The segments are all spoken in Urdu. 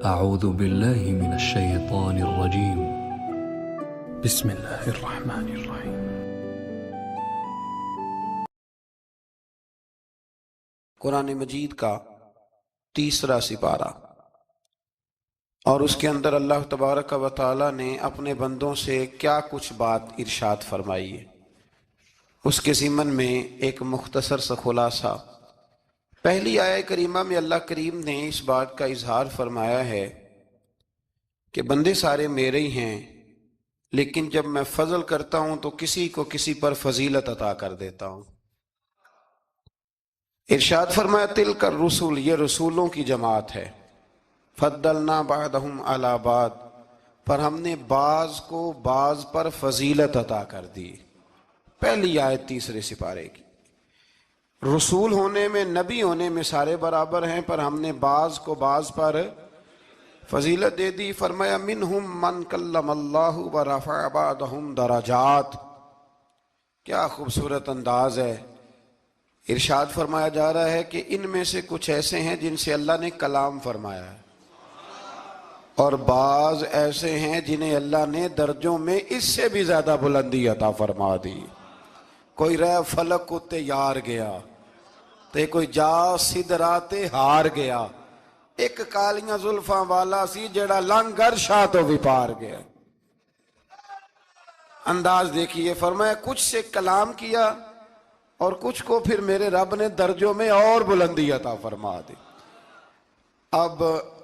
أعوذ بالله من الشيطان الرجيم بسم الله الرحمن الرحيم قرآن مجید کا تیسرا سپارہ، اور اس کے اندر اللہ تبارک و تعالی نے اپنے بندوں سے کیا کچھ بات ارشاد فرمائی ہے، اس کے ضمن میں ایک مختصر سا خلاصہ۔ پہلی آیہ کریمہ میں اللہ کریم نے اس بات کا اظہار فرمایا ہے کہ بندے سارے میرے ہی ہیں، لیکن جب میں فضل کرتا ہوں تو کسی کو کسی پر فضیلت عطا کر دیتا ہوں۔ ارشاد فرمایا تلک الرسل، یہ رسولوں کی جماعت ہے، فضلنا بعضهم علی بعض، پر ہم نے بعض کو بعض پر فضیلت عطا کر دی۔ پہلی آیت تیسرے سپارے کی۔ رسول ہونے میں، نبی ہونے میں سارے برابر ہیں، پر ہم نے بعض کو بعض پر فضیلت دے دی۔ فرمایا منہم من کلم اللہ ورفع بعضهم درجات۔ کیا خوبصورت انداز ہے۔ ارشاد فرمایا جا رہا ہے کہ ان میں سے کچھ ایسے ہیں جن سے اللہ نے کلام فرمایا ہے، اور بعض ایسے ہیں جنہیں اللہ نے درجوں میں اس سے بھی زیادہ بلندی عطا فرما دی۔ کوئی رہ فلک کو تیار گیا تے کوئی جا سدرات ہار گیا، ایک کالیاں زلفاں والا سی جڑا لنگر شاہ تو بھی پار گیا۔ انداز دیکھیے، فرمایا کچھ سے کلام کیا اور کچھ کو پھر میرے رب نے درجوں میں اور بلندی عطا فرما دی۔ اب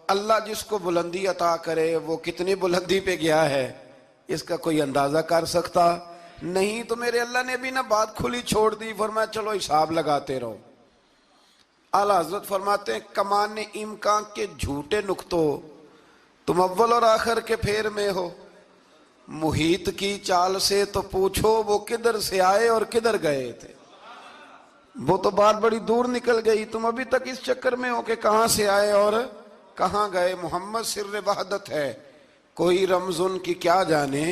اللہ جس کو بلندی عطا کرے وہ کتنی بلندی پہ گیا ہے اس کا کوئی اندازہ کر سکتا نہیں۔ تو میرے اللہ نے بھی نہ بات کھلی چھوڑ دی، فرمایا چلو حساب لگاتے رہو۔ اعلیٰ حضرت فرماتے ہیں کمان امکان کے جھوٹے نقطوں، تم اول اور آخر کے پھیر میں ہو، محیط کی چال سے تو پوچھو وہ کدھر سے آئے اور کدھر گئے تھے۔ وہ تو بات بڑی دور نکل گئی، تم ابھی تک اس چکر میں ہو کہ کہاں سے آئے اور کہاں گئے۔ محمد سر وحدت ہے، کوئی رمز ان کی کیا جانے،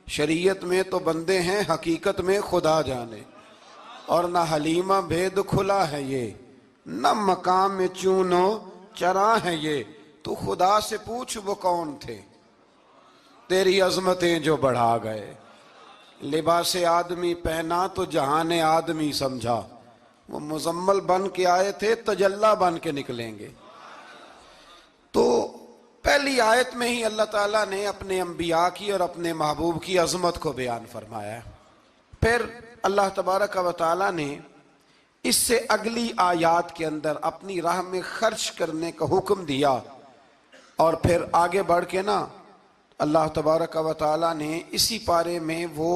شریعت میں تو بندے ہیں، حقیقت میں خدا جانے۔ اور نہ حلیمہ بھید کھلا ہے یہ، نہ مقام میں چونو چراں ہے یہ، تو خدا سے پوچھ وہ کون تھے تیری عظمتیں جو بڑھا گئے۔ لباس آدمی پہنا تو جہان آدمی سمجھا، وہ مزمل بن کے آئے تھے تجلی بن کے نکلیں گے۔ تو پہلی آیت میں ہی اللہ تعالیٰ نے اپنے انبیاء کی اور اپنے محبوب کی عظمت کو بیان فرمایا ہے۔ پھر اللہ تبارک و تعالیٰ نے اس سے اگلی آیات کے اندر اپنی راہ میں خرچ کرنے کا حکم دیا، اور پھر آگے بڑھ کے نا اللہ تبارک و تعالیٰ نے اسی پارے میں وہ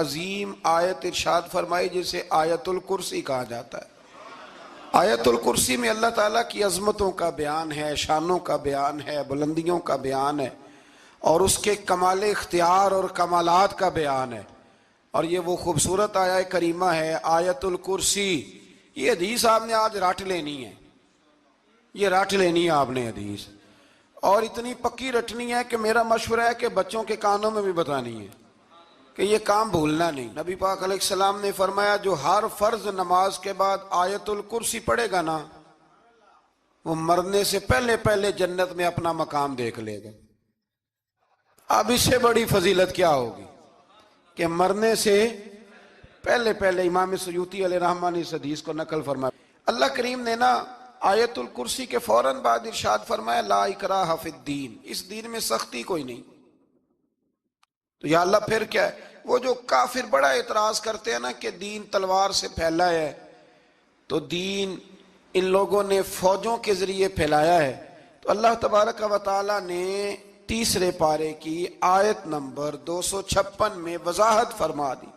عظیم آیت ارشاد فرمائی جسے آیت الکرسی کہا جاتا ہے۔ آیت الکرسی میں اللہ تعالیٰ کی عظمتوں کا بیان ہے، شانوں کا بیان ہے، بلندیوں کا بیان ہے، اور اس کے کمال اختیار اور کمالات کا بیان ہے۔ اور یہ وہ خوبصورت آیہ کریمہ ہے آیت الکرسی۔ یہ حدیث آپ نے آج رٹ لینی ہے، یہ رٹ لینی ہے آپ نے حدیث، اور اتنی پکی رٹنی ہے کہ میرا مشورہ ہے کہ بچوں کے کانوں میں بھی بتانی ہے کہ یہ کام بھولنا نہیں۔ نبی پاک علیہ السلام نے فرمایا جو ہر فرض نماز کے بعد آیت الکرسی پڑھے گا نا، وہ مرنے سے پہلے پہلے جنت میں اپنا مقام دیکھ لے گا۔ اب اس سے بڑی فضیلت کیا ہوگی کہ مرنے سے پہلے پہلے۔ امام سیوطی علیہ رحمہ نے اس حدیث کو نقل فرمایا۔ اللہ کریم نے نا آیت الکرسی کے فوراً بعد ارشاد فرمایا لا اکراہ فی الدین، اس دین میں سختی کوئی نہیں۔ تو یا اللہ پھر کیا ہے؟ وہ جو کافر بڑا اعتراض کرتے ہیں نا کہ دین تلوار سے پھیلا ہے، تو دین ان لوگوں نے فوجوں کے ذریعے پھیلایا ہے۔ تو اللہ تبارک و تعالیٰ نے تیسرے پارے کی آیت نمبر 256 میں وضاحت فرما دی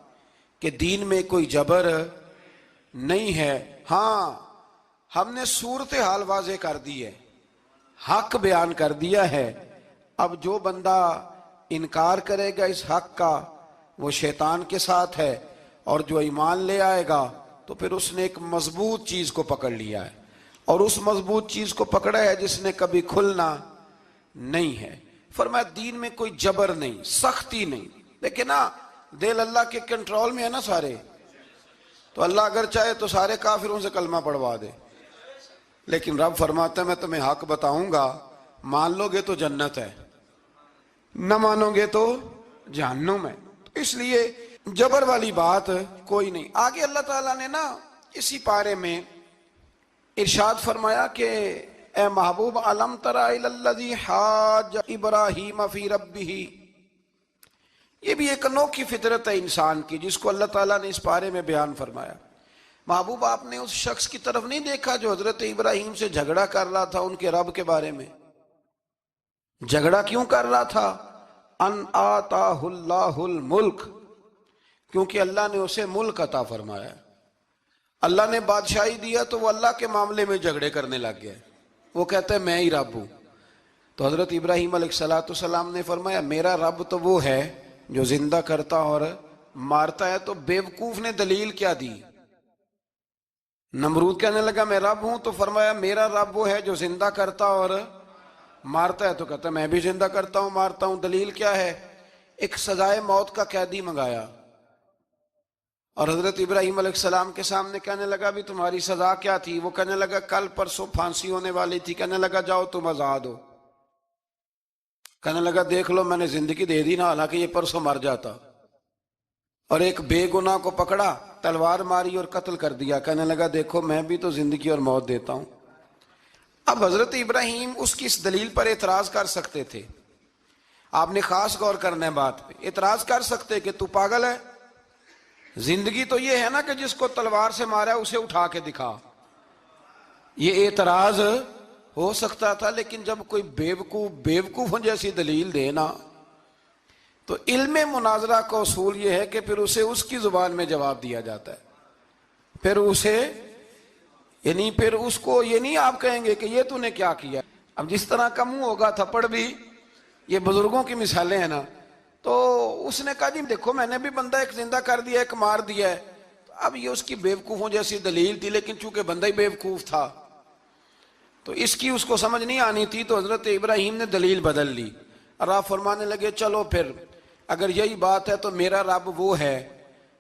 کہ دین میں کوئی جبر نہیں ہے۔ ہاں ہم نے صورتحال واضح کر دی ہے، حق بیان کر دیا ہے۔ اب جو بندہ انکار کرے گا اس حق کا وہ شیطان کے ساتھ ہے، اور جو ایمان لے آئے گا تو پھر اس نے ایک مضبوط چیز کو پکڑ لیا ہے، اور اس مضبوط چیز کو پکڑا ہے جس نے کبھی کھلنا نہیں ہے۔ فرمایا دین میں کوئی جبر نہیں، سختی نہیں۔ لیکن نا دل اللہ کے کنٹرول میں ہے نا سارے، تو اللہ اگر چاہے تو سارے کافروں سے کلمہ پڑھوا دے، لیکن رب فرماتا ہے میں تمہیں حق بتاؤں گا مان لو گے تو جنت ہے، نہ مانو گے تو جہنم ہے۔ تو اس لیے جبر والی بات کوئی نہیں۔ آگے اللہ تعالیٰ نے نا اسی پارے میں ارشاد فرمایا کہ اے محبوب علم تر الی الذی حاج ابراہیم فی ربہ، یہ بھی ایک انوکھی فطرت ہے انسان کی جس کو اللہ تعالیٰ نے اس پارے میں بیان فرمایا۔ محبوب آپ نے اس شخص کی طرف نہیں دیکھا جو حضرت ابراہیم سے جھگڑا کر رہا تھا ان کے رب کے بارے میں؟ جھگڑا کیوں کر رہا تھا؟ ان آتاہ اللہ الملک، کیونکہ اللہ نے اسے ملک عطا فرمایا، اللہ نے بادشاہی دیا تو وہ اللہ کے معاملے میں جھگڑے کرنے لگ گیا، وہ کہتا ہے میں ہی رب ہوں۔ تو حضرت ابراہیم علیہ السلام نے فرمایا میرا رب تو وہ ہے جو زندہ کرتا اور مارتا ہے۔ تو بیوقوف نے دلیل کیا دی؟ نمرود کہنے لگا میں رب ہوں، تو فرمایا میرا رب وہ ہے جو زندہ کرتا اور مارتا ہے، تو کہتا ہے میں بھی زندہ کرتا ہوں مارتا ہوں۔ دلیل کیا ہے؟ ایک سزائے موت کا قیدی منگایا اور حضرت ابراہیم علیہ السلام کے سامنے کہنے لگا بھی تمہاری سزا کیا تھی؟ وہ کہنے لگا کل پرسوں پھانسی ہونے والی تھی۔ کہنے لگا جاؤ تم آزاد ہو۔ کہنے لگا دیکھ لو میں نے زندگی دے دی نا، حالانکہ یہ پرسوں مر جاتا۔ اور ایک بے گناہ کو پکڑا، تلوار ماری اور قتل کر دیا۔ کہنے لگا دیکھو میں بھی تو زندگی اور موت دیتا ہوں۔ اب حضرت ابراہیم اس کی اس دلیل پر اعتراض کر سکتے تھے، آپ نے خاص غور کرنا ہے بات پہ۔ اعتراض کر سکتے کہ تو پاگل ہے، زندگی تو یہ ہے نا کہ جس کو تلوار سے مارا ہے اسے اٹھا کے دکھا، یہ اعتراض ہو سکتا تھا۔ لیکن جب کوئی بیوقوفوں جیسی دلیل دے نا، تو علم مناظرہ کا اصول یہ ہے کہ پھر اسے اس کی زبان میں جواب دیا جاتا ہے، پھر اسے یعنی پھر اس کو یہ نہیں آپ کہیں گے کہ یہ تو نے کیا کیا۔ اب جس طرح کا منہ ہوگا تھپڑ بھی، یہ بزرگوں کی مثالیں ہیں نا، تو اس نے کہا جی دیکھو میں نے بھی بندہ ایک زندہ کر دیا ایک مار دیا ہے۔ اب یہ اس کی بیوقوفوں جیسی دلیل تھی، لیکن چونکہ بندہ ہی بیوقوف تھا تو اس کی اس کو سمجھ نہیں آنی تھی، تو حضرت ابراہیم نے دلیل بدل لی اور آپ فرمانے لگے چلو پھر اگر یہی بات ہے تو میرا رب وہ ہے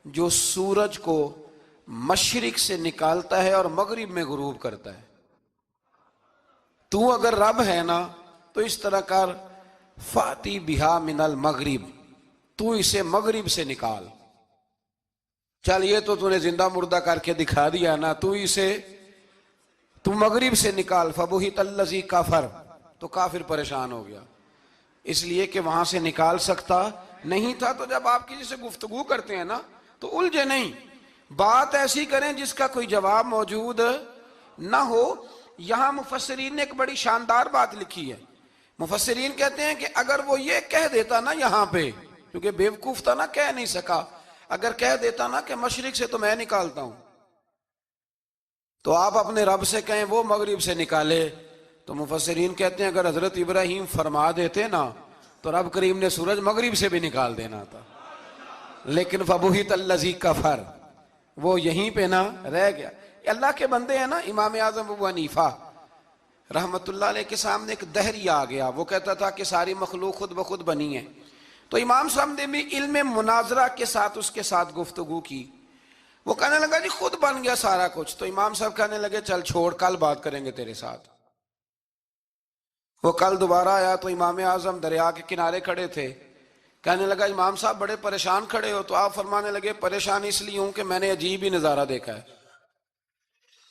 جو سورج کو مشرق سے نکالتا ہے اور مغرب میں غروب کرتا ہے۔ تو اگر رب ہے نا تو اس طرح کر فاتی بہا من المغرب، تو اسے مغرب سے نکال۔ چل یہ تو نے زندہ مردہ کر کے دکھا دیا نا، تو مغرب سے نکال۔ فبہت الذی کفر، تو کافر پریشان ہو گیا، اس لیے کہ وہاں سے نکال سکتا نہیں تھا۔ تو جب آپ کسی سے گفتگو کرتے ہیں نا تو الجھے نہیں، بات ایسی کریں جس کا کوئی جواب موجود نہ ہو۔ یہاں مفسرین نے ایک بڑی شاندار بات لکھی ہے۔ مفسرین کہتے ہیں کہ اگر وہ یہ کہہ دیتا نا یہاں پہ، کیونکہ بیوقوف تھا نا کہہ نہیں سکا، اگر کہہ دیتا نا کہ مشرق سے تو میں نکالتا ہوں، تو آپ اپنے رب سے کہیں وہ مغرب سے نکالے، تو مفسرین کہتے ہیں اگر حضرت ابراہیم فرما دیتے نا تو رب کریم نے سورج مغرب سے بھی نکال دینا تھا، لیکن فبہت الذی کفر، وہ یہیں پہ نہ رہ گیا۔ اللہ کے بندے ہیں نا، امام اعظم ابو حنیفہ رحمت اللہ علیہ کے سامنے ایک دہری آ گیا، وہ کہتا تھا کہ ساری مخلوق خود بخود بنی ہے۔ تو امام صاحب نے بھی علم مناظرہ کے ساتھ اس کے ساتھ گفتگو کی، وہ کہنے لگا جی خود بن گیا سارا کچھ۔ تو امام صاحب کہنے لگے چل چھوڑ، کل بات کریں گے تیرے ساتھ۔ وہ کل دوبارہ آیا تو امام اعظم دریا کے کنارے کھڑے تھے، کہنے لگا امام صاحب بڑے پریشان کھڑے ہو؟ تو آپ فرمانے لگے پریشان اس لیے ہوں کہ میں نے عجیب ہی نظارہ دیکھا ہے،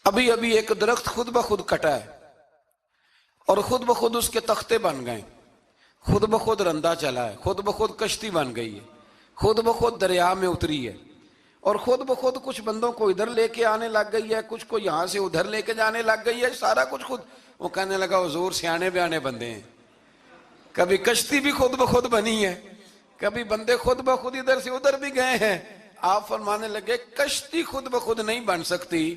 ابھی ابھی ایک درخت خود بخود کٹا ہے اور خود بخود اس کے تختے بن گئے، خود بخود رندہ چلا ہے، خود بخود کشتی بن گئی ہے، خود بخود دریا میں اتری ہے، اور خود بخود کچھ بندوں کو ادھر لے کے آنے لگ گئی ہے، کچھ کو یہاں سے ادھر لے کے جانے لگ گئی ہے، سارا کچھ خود۔ وہ کہنے لگا حضور سیانے بیانے بندے ہیں، کبھی کشتی بھی خود بخود بنی ہے، کبھی بندے خود بخود ادھر سے ادھر بھی گئے ہیں۔ آپ فرمانے لگے کشتی خود بخود نہیں بن سکتی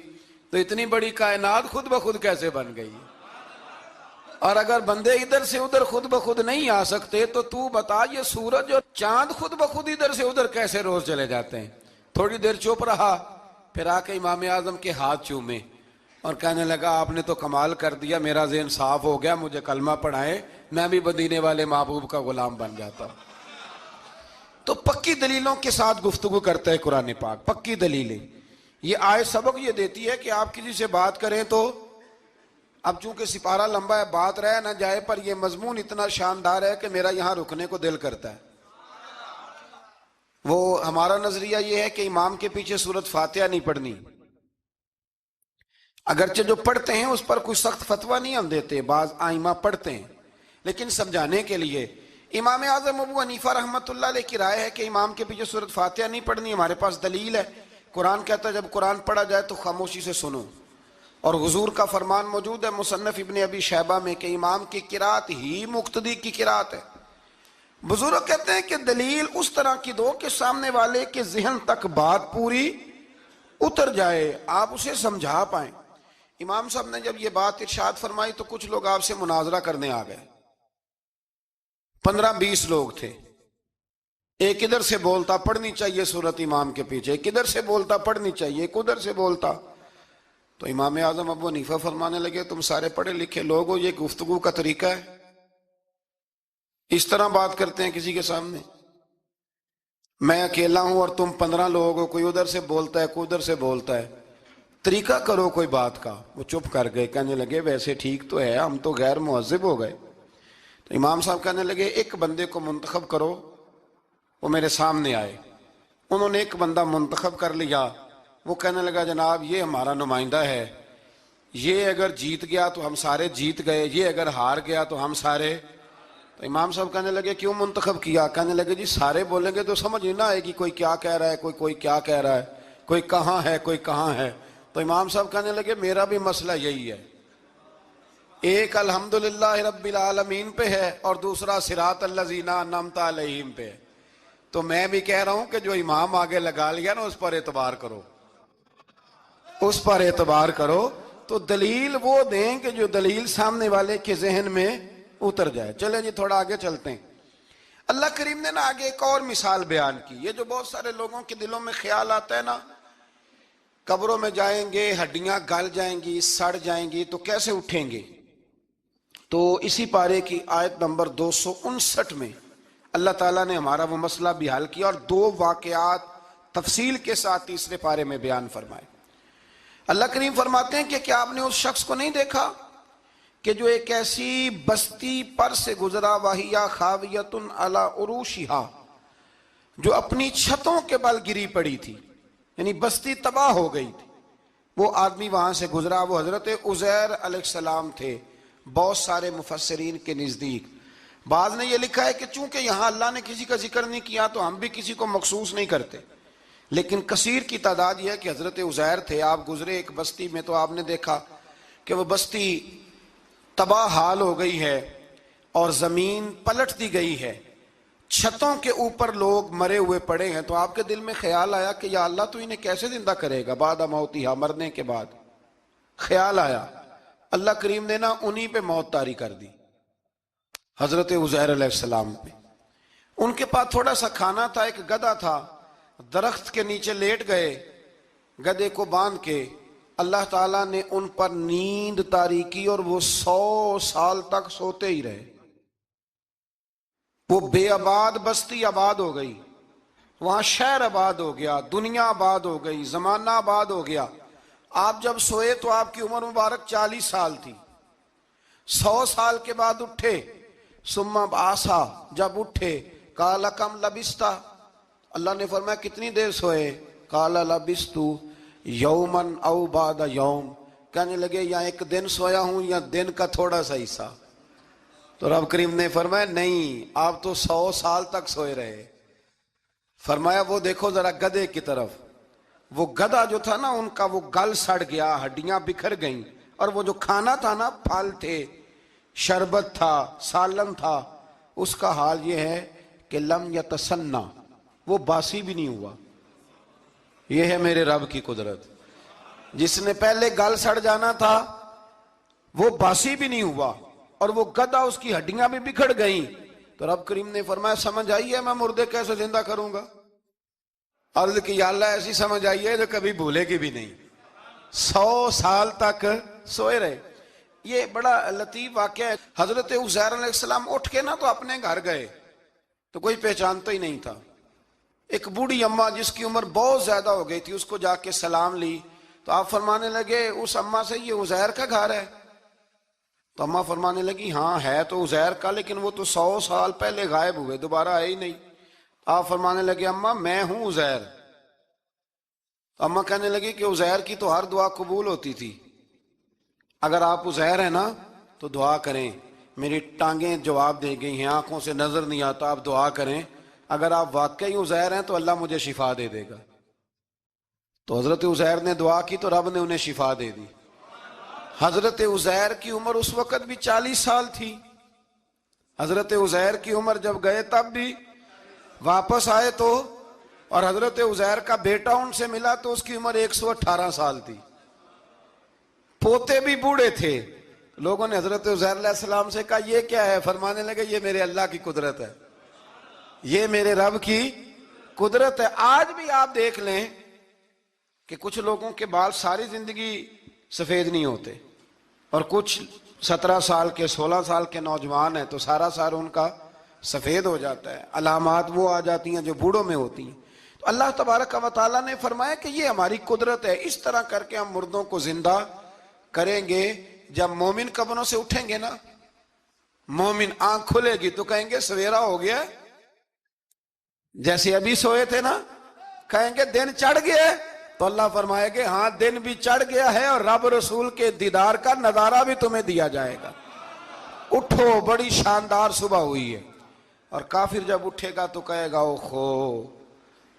تو اتنی بڑی کائنات خود بخود کیسے بن گئی؟ اور اگر بندے ادھر سے ادھر خود بخود نہیں آ سکتے تو بتا یہ سورج اور چاند خود بخود ادھر سے ادھر کیسے روز چلے جاتے ہیں؟ تھوڑی دیر چپ رہا، پھر آ کے امام اعظم کے ہاتھ چومے اور کہنے لگا آپ نے تو کمال کر دیا، میرا ذہن صاف ہو گیا، مجھے کلمہ پڑھائیں، میں بھی مدینے والے محبوب کا غلام بن جاتا ہوں۔ تو پکی دلیلوں کے ساتھ گفتگو کرتا ہے قرآن پاک، پکی دلیلیں۔ یہ آیت سبق یہ دیتی ہے کہ آپ کسی سے بات کریں تو اب چونکہ سپارہ لمبا ہے بات رہ نہ جائے، پر یہ مضمون اتنا شاندار ہے کہ میرا یہاں رکنے کو دل کرتا ہے۔ وہ ہمارا نظریہ یہ ہے کہ امام کے پیچھے سورۃ فاتحہ نہیں پڑھنی، اگرچہ جو پڑھتے ہیں اس پر کوئی سخت فتویٰ نہیں ہم دیتے، بعض آئمہ پڑھتے ہیں، لیکن سمجھانے کے لیے امام اعظم ابو حنیفہ رحمۃ اللہ علیہ کی رائے ہے کہ امام کے پیچھے سورۃ فاتحہ نہیں پڑھنی۔ ہمارے پاس دلیل ہے، قرآن کہتا ہے جب قرآن پڑھا جائے تو خاموشی سے سنو، اور حضور کا فرمان موجود ہے مصنف ابن ابی شیبہ میں کہ امام کی قرات ہی مقتدی کی قرات ہے۔ بزرگ کہتے ہیں کہ دلیل اس طرح کی دو کہ سامنے والے کے ذہن تک بات پوری اتر جائے، آپ اسے سمجھا پائیں۔ امام صاحب نے جب یہ بات ارشاد فرمائی تو کچھ لوگ آپ سے مناظرہ کرنے آ گئے، 15-20 لوگ تھے، ایک ادھر سے بولتا پڑھنی چاہیے صورت امام کے پیچھے، ایک ادھر سے بولتا پڑھنی چاہیے، ایک ادھر سے بولتا۔ تو امام اعظم ابو حنیفہ فرمانے لگے تم سارے پڑھے لکھے لوگ ہو، یہ گفتگو کا طریقہ ہے؟ اس طرح بات کرتے ہیں کسی کے سامنے؟ میں اکیلا ہوں اور تم 15 لوگ ہو، کوئی ادھر سے بولتا ہے کوئی ادھر سے بولتا ہے، طریقہ کرو کوئی بات کا۔ وہ چپ کر گئے، کہنے لگے ویسے ٹھیک تو ہے، ہم تو غیر مہذب ہو گئے۔ تو امام صاحب کہنے لگے ایک بندے کو منتخب کرو، وہ میرے سامنے آئے۔ انہوں نے ایک بندہ منتخب کر لیا، وہ کہنے لگا جناب یہ ہمارا نمائندہ ہے، یہ اگر جیت گیا تو ہم سارے جیت گئے، یہ اگر ہار گیا تو ہم سارے۔ تو امام صاحب کہنے لگے کیوں منتخب کیا؟ کہنے لگے جی سارے بولیں گے تو سمجھ نہیں نہ آئے گی کوئی کیا کہہ رہا ہے، کوئی کیا کہہ رہا ہے، کوئی کہاں ہے کوئی کہاں ہے۔ تو امام صاحب کہنے لگے میرا بھی مسئلہ یہی ہے، ایک الحمدللہ رب العالمین پہ ہے اور دوسرا صراط الذین انعمت علیہم پہ ہے۔ تو میں بھی کہہ رہا ہوں کہ جو امام آگے لگا لیا نا اس پر اعتبار کرو، اس پر اعتبار کرو۔ تو دلیل وہ دیں کہ جو دلیل سامنے والے کے ذہن میں اتر جائے۔ چلیں جی تھوڑا آگے چلتے ہیں۔ اللہ کریم نے نا آگے ایک اور مثال بیان کی، یہ جو بہت سارے لوگوں کے دلوں میں خیال آتا ہے نا قبروں میں جائیں گے ہڈیاں گل جائیں گی سڑ جائیں گی تو کیسے اٹھیں گے، تو اسی پارے کی آیت نمبر 259 میں اللہ تعالیٰ نے ہمارا وہ مسئلہ بھی حل کیا اور 2 واقعات تفصیل کے ساتھ تیسرے پارے میں بیان فرمائے۔ اللہ کریم فرماتے ہیں کہ کیا آپ نے اس شخص کو نہیں دیکھا کہ جو ایک ایسی بستی پر سے گزرا وَهِيَ خَاوِيَةٌ عَلَىٰ عُرُوشِهَا، جو اپنی چھتوں کے بل گری پڑی تھی، یعنی بستی تباہ ہو گئی تھی۔ وہ آدمی وہاں سے گزرا، وہ حضرت عزیر علیہ السلام تھے بہت سارے مفسرین کے نزدیک۔ بعض نے یہ لکھا ہے کہ چونکہ یہاں اللہ نے کسی کا ذکر نہیں کیا تو ہم بھی کسی کو مخصوص نہیں کرتے، لیکن کثیر کی تعداد یہ ہے کہ حضرت عزیر تھے، آپ گزرے ایک بستی میں تو آپ نے دیکھا کہ وہ بستی تباہ حال ہو گئی ہے اور زمین پلٹ دی گئی ہے، چھتوں کے اوپر لوگ مرے ہوئے پڑے ہیں۔ تو آپ کے دل میں خیال آیا کہ یا اللہ تو انہیں کیسے زندہ کرے گا بعد موتہا، مرنے کے بعد۔ خیال آیا، اللہ کریم نے نا انہی پہ موت طاری کر دی، حضرت عزیر علیہ السلام پہ۔ ان کے پاس تھوڑا سا کھانا تھا، ایک گدھا تھا، درخت کے نیچے لیٹ گئے گدھے کو باندھ کے، اللہ تعالیٰ نے ان پر نیند طاری کی اور وہ 100 سال تک سوتے ہی رہے۔ وہ بے آباد بستی آباد ہو گئی، وہاں شہر آباد ہو گیا، دنیا آباد ہو گئی، زمانہ آباد ہو گیا۔ آپ جب سوئے تو آپ کی عمر مبارک 40 سال تھی، 100 سال کے بعد اٹھے، ثم بعثا، جب اٹھے قال کم لبثت، اللہ نے فرمایا کتنی دیر سوئے، قال لبثت یوما او بعد یوم، کہنے لگے یا ایک دن سویا ہوں یا دن کا تھوڑا سا حصہ۔ تو رب کریم نے فرمایا نہیں، آپ تو 100 سال تک سوئے رہے۔ فرمایا وہ دیکھو ذرا گدھے کی طرف، وہ گدھا جو تھا نا ان کا وہ گل سڑ گیا، ہڈیاں بکھر گئیں، اور وہ جو کھانا تھا نا پھل تھے، شربت تھا، سالن تھا، اس کا حال یہ ہے کہ لم یتسنہ، وہ باسی بھی نہیں ہوا۔ یہ ہے میرے رب کی قدرت، جس نے پہلے گل سڑ جانا تھا وہ باسی بھی نہیں ہوا، اور وہ گدھا اس کی ہڈیاں بھی بکھر گئیں۔ تو رب کریم نے فرمایا سمجھ آئی ہے میں مردے کیسے زندہ کروں گا؟ عرض کی یا اللہ ایسی سمجھ آئی ہے جو کبھی بھولے گی بھی نہیں۔ 100 سال تک سوئے رہے۔ یہ بڑا لطیف واقعہ ہے۔ حضرت عزیر علیہ السلام اٹھ کے نا تو اپنے گھر گئے تو کوئی پہچانتا ہی نہیں تھا۔ ایک بوڑھی اماں جس کی عمر بہت زیادہ ہو گئی تھی اس کو جا کے سلام لی تو آپ فرمانے لگے اس اماں سے یہ عزیر کا گھر ہے؟ تو اماں فرمانے لگی ہاں ہے تو عزیر کا، لیکن وہ تو 100 سال پہلے غائب ہوئے، دوبارہ آئے ہی نہیں۔ آپ فرمانے لگے اماں میں ہوں عزیر۔ تو اماں کہنے لگی کہ عزیر کی تو ہر دعا قبول ہوتی تھی، اگر آپ عزیر ہیں نا تو دعا کریں، میری ٹانگیں جواب دے گئی ہیں، آنکھوں سے نظر نہیں آتا، آپ دعا کریں، اگر آپ واقعی عزیر ہیں تو اللہ مجھے شفا دے دے گا۔ تو حضرت عزیر نے دعا کی تو رب نے انہیں شفا دے دی۔ حضرت عزیر کی عمر اس وقت بھی 40 سال تھی۔ حضرت عزیر کی عمر جب گئے تب بھی، واپس آئے تو، اور حضرت عزیر کا بیٹا ان سے ملا تو اس کی عمر 118 سال تھی، پوتے بھی بوڑھے تھے۔ لوگوں نے حضرت عزیر علیہ السلام سے کہا یہ کیا ہے؟ فرمانے لگے یہ میرے اللہ کی قدرت ہے، یہ میرے رب کی قدرت ہے۔ آج بھی آپ دیکھ لیں کہ کچھ لوگوں کے بال ساری زندگی سفید نہیں ہوتے، اور کچھ 17 سال کے 16 سال کے نوجوان ہیں تو سارا سال ان کا سفید ہو جاتا ہے، علامات وہ آ جاتی ہیں جو بوڑھوں میں ہوتی ہیں۔ تو اللہ تبارک و تعالیٰ نے فرمایا کہ یہ ہماری قدرت ہے، اس طرح کر کے ہم مردوں کو زندہ کریں گے۔ جب مومن قبروں سے اٹھیں گے نا، مومن آنکھ کھلے گی تو کہیں گے سویرا ہو گیا، جیسے ابھی سوئے تھے نا، کہیں گے دن چڑھ گیا، تو اللہ فرمائے گے ہاں دن بھی چڑھ گیا ہے اور رب رسول کے دیدار کا نظارہ بھی تمہیں دیا جائے گا، اٹھو بڑی شاندار صبح ہوئی ہے۔ اور کافر جب اٹھے گا تو کہے گا اوہو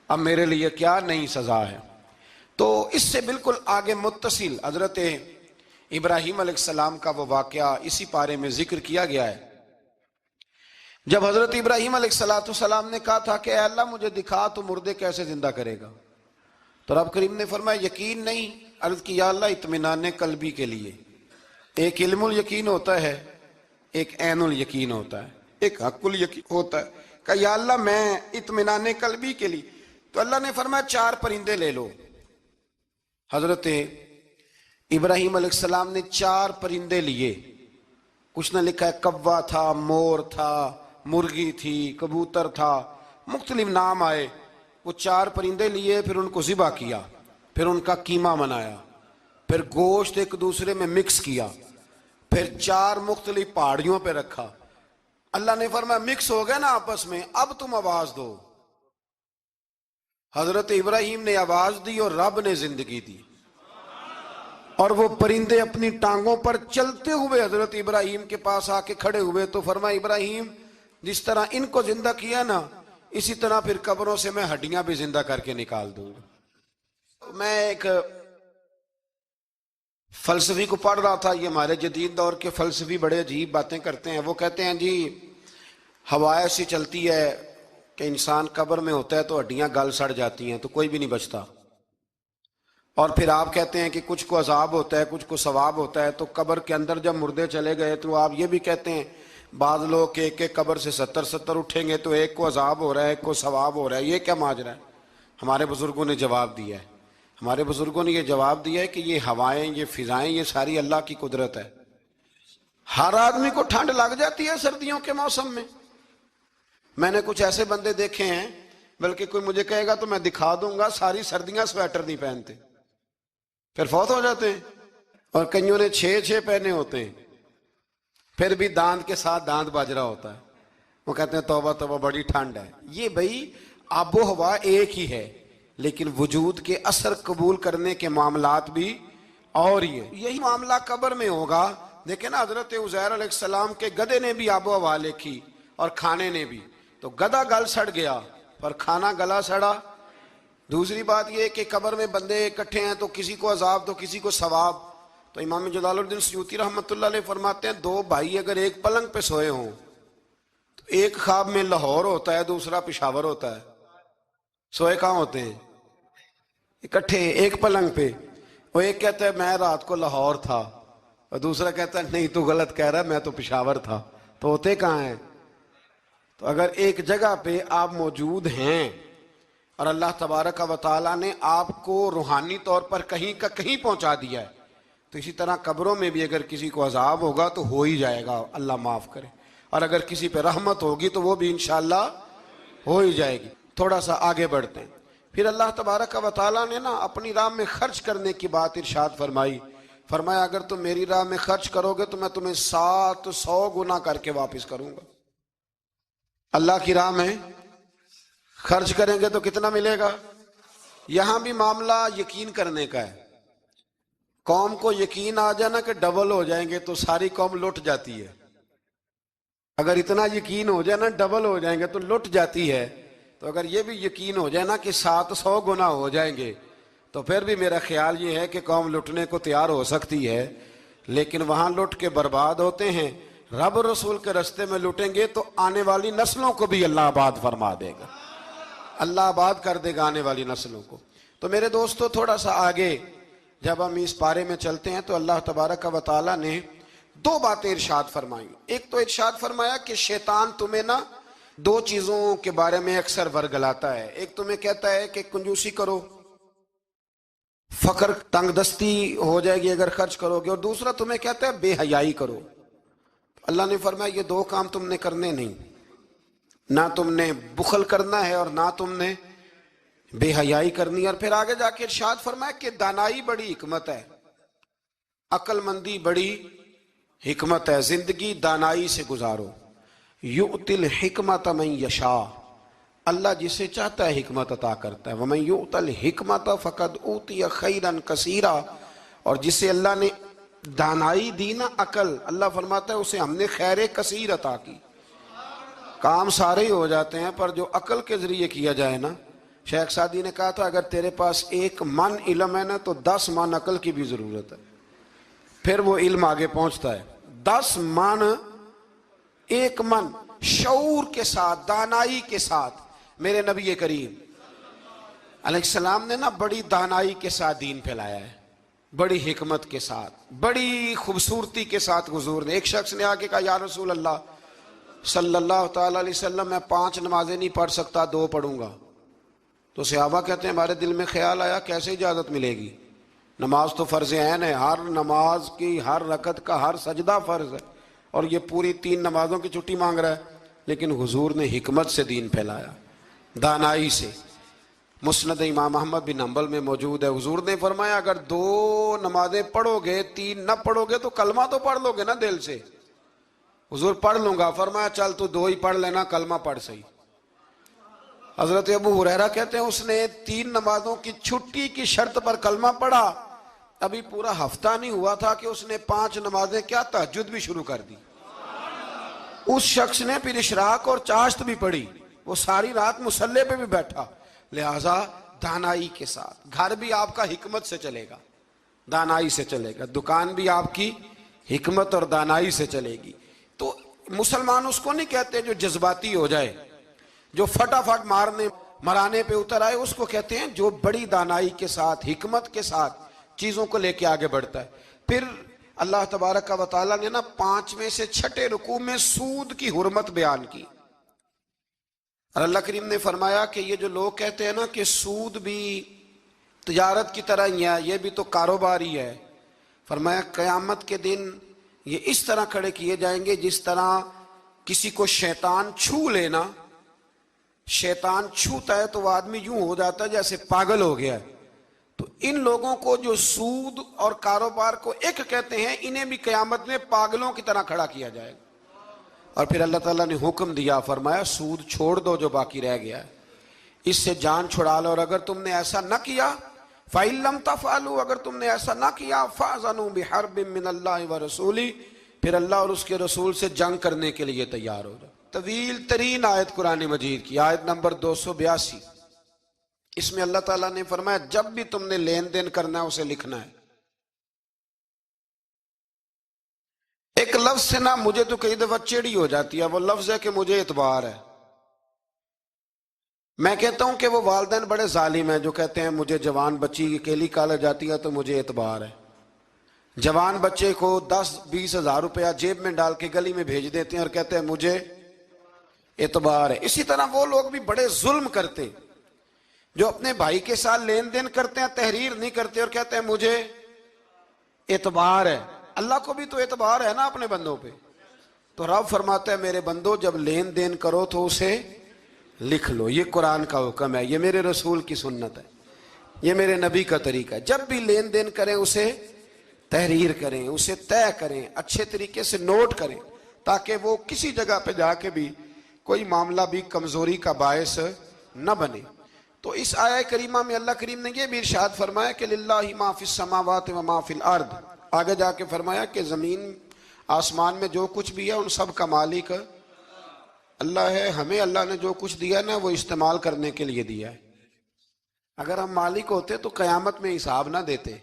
اب میرے لیے کیا نئی سزا ہے۔ تو اس سے بالکل آگے متصل حضرت ابراہیم علیہ السلام کا وہ واقعہ اسی پارے میں ذکر کیا گیا ہے۔ جب حضرت ابراہیم علیہ السلام نے کہا تھا کہ اے اللہ مجھے دکھا تو مردے کیسے زندہ کرے گا، تو رب کریم نے فرمایا یقین نہیں، عرض کی یا اللہ اطمینان قلبی کے لیے۔ ایک علم الیقین ہوتا ہے، ایک عین الیقین ہوتا ہے، ایک حق الیقین ہوتا ہے۔ کہا یا اللہ میں اطمینان قلبی کے لیے، تو اللہ نے فرمایا 4 پرندے لے لو۔ حضرت ابراہیم علیہ السلام نے 4 پرندے لیے، کچھ نے لکھا ہے کوا تھا، مور تھا، مرغی تھی، کبوتر تھا، مختلف نام آئے۔ وہ 4 پرندے لیے، پھر ان کو ذبح کیا، پھر ان کا قیمہ بنایا، پھر گوشت ایک دوسرے میں مکس کیا، پھر 4 مختلف پہاڑیوں پہ رکھا۔ اللہ نے فرمایا مکس ہو گئے نا آپس میں، اب تم آواز دو۔ حضرت ابراہیم نے آواز دی اور رب نے زندگی دی، اور وہ پرندے اپنی ٹانگوں پر چلتے ہوئے حضرت ابراہیم کے پاس آ کے کھڑے ہوئے۔ تو فرمایا ابراہیم جس طرح ان کو زندہ کیا نا، اسی طرح پھر قبروں سے میں ہڈیاں بھی زندہ کر کے نکال دوں گا۔ میں ایک فلسفی کو پڑھ رہا تھا، یہ ہمارے جدید دور کے فلسفی بڑے عجیب باتیں کرتے ہیں۔ وہ کہتے ہیں جی ہوا ایسی چلتی ہے کہ انسان قبر میں ہوتا ہے تو ہڈیاں گل سڑ جاتی ہیں تو کوئی بھی نہیں بچتا، اور پھر آپ کہتے ہیں کہ کچھ کو عذاب ہوتا ہے کچھ کو ثواب ہوتا ہے۔ تو قبر کے اندر جب مردے چلے گئے تو آپ یہ بھی کہتے ہیں بعض لوگ کہ ایک قبر سے 70 اٹھیں گے تو ایک کو عذاب ہو رہا ہے ایک کو ثواب ہو رہا ہے، یہ کیا ماجرا ہے؟ ہمارے بزرگوں نے جواب دیا ہے، ہمارے بزرگوں نے یہ جواب دیا ہے کہ یہ ہوائیں، یہ فضائیں، یہ ساری اللہ کی قدرت ہے۔ ہر آدمی کو ٹھنڈ لگ جاتی ہے سردیوں کے موسم میں۔ میں نے کچھ ایسے بندے دیکھے ہیں، بلکہ کوئی مجھے کہے گا تو میں دکھا دوں گا، ساری سردیاں سویٹر نہیں پہنتے، پھر فوت ہو جاتے ہیں، اور کئیوں نے 6 پہنے ہوتے ہیں، پھر بھی دانت کے ساتھ دانت بج رہا ہوتا ہے، وہ کہتے ہیں توبہ توبہ بڑی ٹھنڈ ہے۔ یہ بھائی آب و ہوا ایک ہی ہے، لیکن وجود کے اثر قبول کرنے کے معاملات بھی اور ہی ہیں۔ یہی معاملہ قبر میں ہوگا۔ دیکھیں نا حضرت عزیر علیہ السلام کے گدھے نے بھی آب و ہوا لکھی اور کھانے نے بھی، تو گدھا گل سڑ گیا پر کھانا گلا سڑا۔ دوسری بات یہ کہ قبر میں بندے اکٹھے ہیں تو کسی کو عذاب تو کسی کو ثواب۔ تو امام جلال الدین سیوطی رحمۃ اللہ علیہ فرماتے ہیں 2 بھائی اگر ایک پلنگ پہ سوئے ہوں تو ایک خواب میں لاہور ہوتا ہے دوسرا پشاور ہوتا ہے، سوئے کہاں ہوتے ہیں؟ اکٹھے ایک پلنگ پہ۔ وہ ایک کہتا ہے میں رات کو لاہور تھا، اور دوسرا کہتا ہے نہیں تو غلط کہہ رہا ہے میں تو پشاور تھا، تو ہوتے کہاں ہیں؟ تو اگر ایک جگہ پہ آپ موجود ہیں اور اللہ تبارک و تعالیٰ نے آپ کو روحانی طور پر کہیں کا کہیں پہنچا دیا ہے، تو اسی طرح قبروں میں بھی اگر کسی کو عذاب ہوگا تو ہو ہی جائے گا، اللہ معاف کرے، اور اگر کسی پہ رحمت ہوگی تو وہ بھی انشاءاللہ ہو ہی جائے گی۔ تھوڑا سا آگے بڑھتے ہیں۔ پھر اللہ تبارک و تعالیٰ نے نا اپنی راہ میں خرچ کرنے کی بات ارشاد فرمائی فرمایا اگر تم میری راہ میں خرچ کرو گے تو میں تمہیں 700 گنا کر کے واپس کروں گا۔ اللہ کی راہ میں خرچ کریں گے تو کتنا ملے گا؟ یہاں بھی معاملہ یقین کرنے کا ہے۔ قوم کو یقین آ جانا کہ ڈبل ہو جائیں گے تو ساری قوم لٹ جاتی ہے۔ اگر اتنا یقین ہو جائے نا ڈبل ہو جائیں گے تو لٹ جاتی ہے، تو اگر یہ بھی یقین ہو جائے نا کہ 700 گنا ہو جائیں گے تو پھر بھی میرا خیال یہ ہے کہ قوم لٹنے کو تیار ہو سکتی ہے، لیکن وہاں لٹ کے برباد ہوتے ہیں۔ رب رسول کے رستے میں لٹیں گے تو آنے والی نسلوں کو بھی اللہ آباد فرما دے گا، اللہ آباد کر دے گا آنے والی نسلوں کو۔ تو میرے دوستو تھوڑا سا آگے جب ہم اس پارے میں چلتے ہیں تو اللہ تبارک و تعالیٰ نے 2 باتیں ارشاد فرمائیں۔ ایک تو ارشاد فرمایا کہ شیطان تمہیں نا 2 چیزوں کے بارے میں اکثر ورگلاتا ہے۔ ایک تمہیں کہتا ہے کہ کنجوسی کرو، فقر تنگ دستی ہو جائے گی اگر خرچ کرو گے، اور دوسرا تمہیں کہتا ہے بے حیائی کرو۔ اللہ نے فرمایا یہ 2 کام تم نے کرنے نہیں، نہ تم نے بخل کرنا ہے اور نہ تم نے بے حیائی کرنی ہے۔ اور پھر آگے جا کے ارشاد فرمایا کہ دانائی بڑی حکمت ہے، عقل مندی بڑی حکمت ہے، زندگی دانائی سے گزارو۔ یؤتی الحکمت من یشاء، اللہ جسے چاہتا ہے حکمت عطا کرتا ہے۔ ومن یؤت الحکمت فقد اوتی خیرا کثیرا، اور جسے اللہ نے دانائی دی نا عقل، اللہ فرماتا ہے اسے ہم نے خیر کثیر عطا کی۔ کام سارے ہی ہو جاتے ہیں پر جو عقل کے ذریعے کیا جائے نا، شیخ سعدی نے کہا تھا اگر تیرے پاس 1 من علم ہے نا تو 10 من عقل کی بھی ضرورت ہے، پھر وہ علم آگے پہنچتا ہے۔ 10 من، 1 من شعور کے ساتھ، دانائی کے ساتھ۔ میرے نبی کریم علیہ السلام نے نا بڑی دانائی کے ساتھ دین پھیلایا ہے، بڑی حکمت کے ساتھ، بڑی خوبصورتی کے ساتھ۔ حضور نے، ایک شخص نے آ کے کہا یا رسول اللہ صلی اللہ تعالی علیہ وسلم میں 5 نمازیں نہیں پڑھ سکتا، 2 پڑھوں گا۔ تو صحابہ کہتے ہیں ہمارے دل میں خیال آیا کیسے اجازت ملے گی، نماز تو فرض عین ہے، ہر نماز کی ہر رکعت کا ہر سجدہ فرض ہے، اور یہ پوری 3 نمازوں کی چھٹی مانگ رہا ہے۔ لیکن حضور نے حکمت سے دین پھیلایا، دانائی سے۔ مسند امام احمد بن حنبل میں موجود ہے، حضور نے فرمایا اگر 2 نمازیں پڑھو گے 3 نہ پڑھو گے تو کلمہ تو پڑھ لو گے نا دل سے۔ حضور پڑھ لوں گا، فرمایا چل تو 2 ہی پڑھ لینا، کلمہ پڑھ صحیح۔ حضرت ابو ہریرہ کہتے ہیں اس نے 3 نمازوں کی چھٹی کی شرط پر کلمہ پڑھا، ابھی پورا ہفتہ نہیں ہوا تھا کہ اس نے 5 نمازیں کیا تہجد بھی شروع کر دی۔ اس شخص نے پھر اشراق اور چاشت بھی پڑھی، وہ ساری رات مصلی پہ بھی بیٹھا۔ لہٰذا دانائی کے ساتھ گھر بھی آپ کا حکمت سے چلے گا، دانائی سے چلے گا، دکان بھی آپ کی حکمت اور دانائی سے چلے گی۔ تو مسلمان اس کو نہیں کہتے جو جذباتی ہو جائے، جو فٹافٹ مرانے پہ اتر آئے، اس کو کہتے ہیں جو بڑی دانائی کے ساتھ، حکمت کے ساتھ چیزوں کو لے کے آگے بڑھتا ہے۔ پھر اللہ تبارک و تعالیٰ نے نا 5ویں سے 6 رکوع میں سود کی حرمت بیان کی، اور اللہ کریم نے فرمایا کہ یہ جو لوگ کہتے ہیں نا کہ سود بھی تجارت کی طرح ہی ہے، یہ بھی تو کاروبار ہی ہے، فرمایا قیامت کے دن یہ اس طرح کھڑے کیے جائیں گے جس طرح کسی کو شیطان چھو لینا، شیطان چھوتا ہے تو وہ آدمی یوں ہو جاتا ہے جیسے پاگل ہو گیا ہے۔ تو ان لوگوں کو جو سود اور کاروبار کو ایک کہتے ہیں، انہیں بھی قیامت میں پاگلوں کی طرح کھڑا کیا جائے گا۔ اور پھر اللہ تعالیٰ نے حکم دیا، فرمایا سود چھوڑ دو جو باقی رہ گیا ہے، اس سے جان چھڑا لو، اور اگر تم نے ایسا نہ کیا فَإِن لَمْ تَفْعَلُوا، اگر تم نے ایسا نہ کیا فَأْذَنُوا بِحَرْبٍ مِّنَ اللَّهِ وَرَسُولِهِ، پھر اللہ اور اس کے رسول سے جنگ کرنے کے لیے تیار ہو جاؤ۔ طویل ترین آیت قرآن مجید کی، آیت نمبر 282، اس میں اللہ تعالیٰ نے فرمایا جب بھی تم نے لین دین کرنا ہے اسے لکھنا ہے۔ ایک لفظ سے نا مجھے تو کئی دفعہ چڑی ہو جاتی ہے، وہ لفظ ہے کہ مجھے اعتبار ہے۔ میں کہتا ہوں کہ وہ والدین بڑے ظالم ہیں جو کہتے ہیں مجھے جوان بچی اکیلی کالج جاتی ہے تو مجھے اعتبار ہے، جوان بچے کو 10-20 ہزار روپیہ جیب میں ڈال کے گلی میں بھیج دیتے ہیں اور کہتے ہیں مجھے اعتبار ہے۔ اسی طرح وہ لوگ بھی بڑے ظلم کرتے جو اپنے بھائی کے ساتھ لین دین کرتے ہیں، تحریر نہیں کرتے اور کہتے ہیں مجھے اعتبار ہے۔ اللہ کو بھی تو اعتبار ہے نا اپنے بندوں پہ، تو رب فرماتا ہے میرے بندو جب لین دین کرو تو اسے لکھ لو، یہ قرآن کا حکم ہے، یہ میرے رسول کی سنت ہے، یہ میرے نبی کا طریقہ ہے، جب بھی لین دین کریں اسے تحریر کریں, اسے طے کریں, اچھے طریقے سے نوٹ کریں, تاکہ وہ کسی جگہ پہ جا کے بھی کوئی معاملہ بھی کمزوری کا باعث نہ بنے. تو اس آیہ کریمہ میں اللہ کریم نے یہ بھی ارشاد فرمایا کہ للہ ما فی السماوات و ما فی الارض. آگے جا کے فرمایا کہ زمین آسمان میں جو کچھ بھی ہے ان سب کا مالک اللہ ہے. ہمیں اللہ نے جو کچھ دیا نا وہ استعمال کرنے کے لیے دیا ہے. اگر ہم مالک ہوتے تو قیامت میں حساب نہ دیتے.